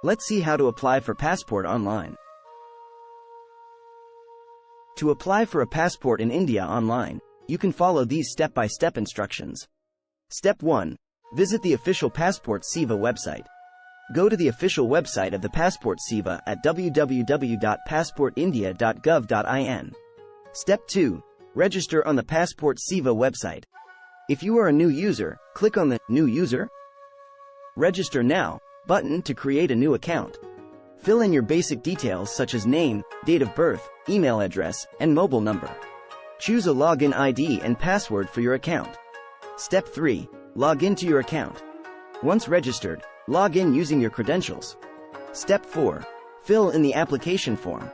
Let's see how to apply for passport online. To apply for a passport in India online, you can follow these step-by-step instructions. Step 1. Visit the official Passport Seva website. Go to the official website of the Passport Seva at www.passportindia.gov.in. Step 2. Register on the Passport Seva website. If you are a new user, click on the New User? Register Now button to create a new account. Fill in your basic details such as name, date of birth, email address, and mobile number. Choose a login ID and password for your account. Step 3. Log into your account. Once registered, log in using your credentials. Step 4. Fill in the application form.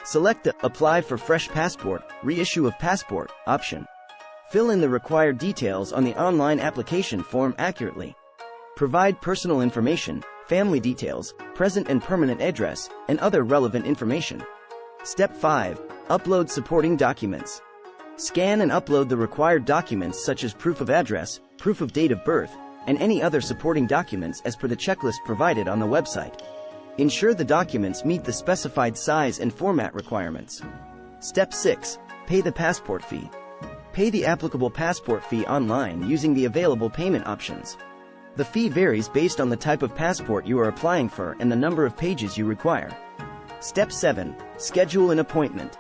Select the Apply for Fresh Passport, Reissue of Passport option. Fill in the required details on the online application form accurately. Provide personal information, family details, present and permanent address, and other relevant information. Step 5. Upload supporting documents. Scan and upload the required documents such as proof of address, proof of date of birth, and any other supporting documents as per the checklist provided on the website. Ensure the documents meet the specified size and format requirements. Step 6. Pay the passport fee. Pay the applicable passport fee online using the available payment options. The fee varies based on the type of passport you are applying for and the number of pages you require. Step 7. Schedule an appointment.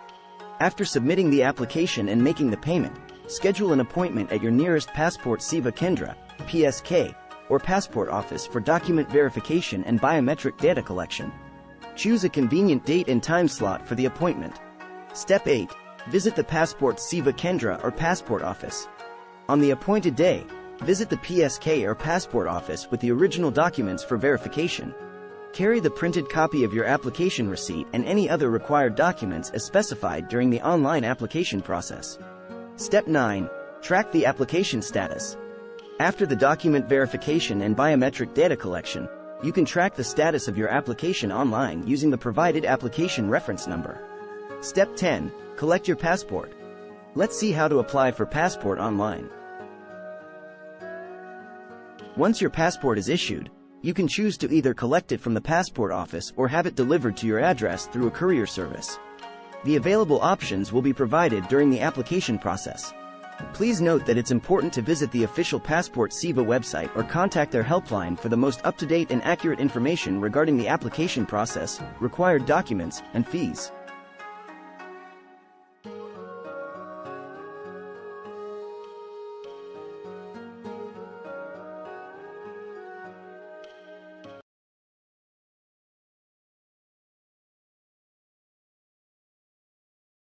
After submitting the application and making the payment, schedule an appointment at your nearest Passport Seva Kendra, PSK, or passport office for document verification and biometric data collection. Choose a convenient date and time slot for the appointment. Step 8. Visit the Passport Seva Kendra or passport office. On the appointed day, visit the PSK or passport office with the original documents for verification. Carry the printed copy of your application receipt and any other required documents as specified during the online application process. Step 9. Track the application status. After the document verification and biometric data collection, you can track the status of your application online using the provided application reference number. Step 10. Collect your passport. Let's see how to apply for passport online. Once your passport is issued, you can choose to either collect it from the passport office or have it delivered to your address through a courier service. The available options will be provided during the application process. Please note that it's important to visit the official Passport Seva website or contact their helpline for the most up-to-date and accurate information regarding the application process, required documents, and fees.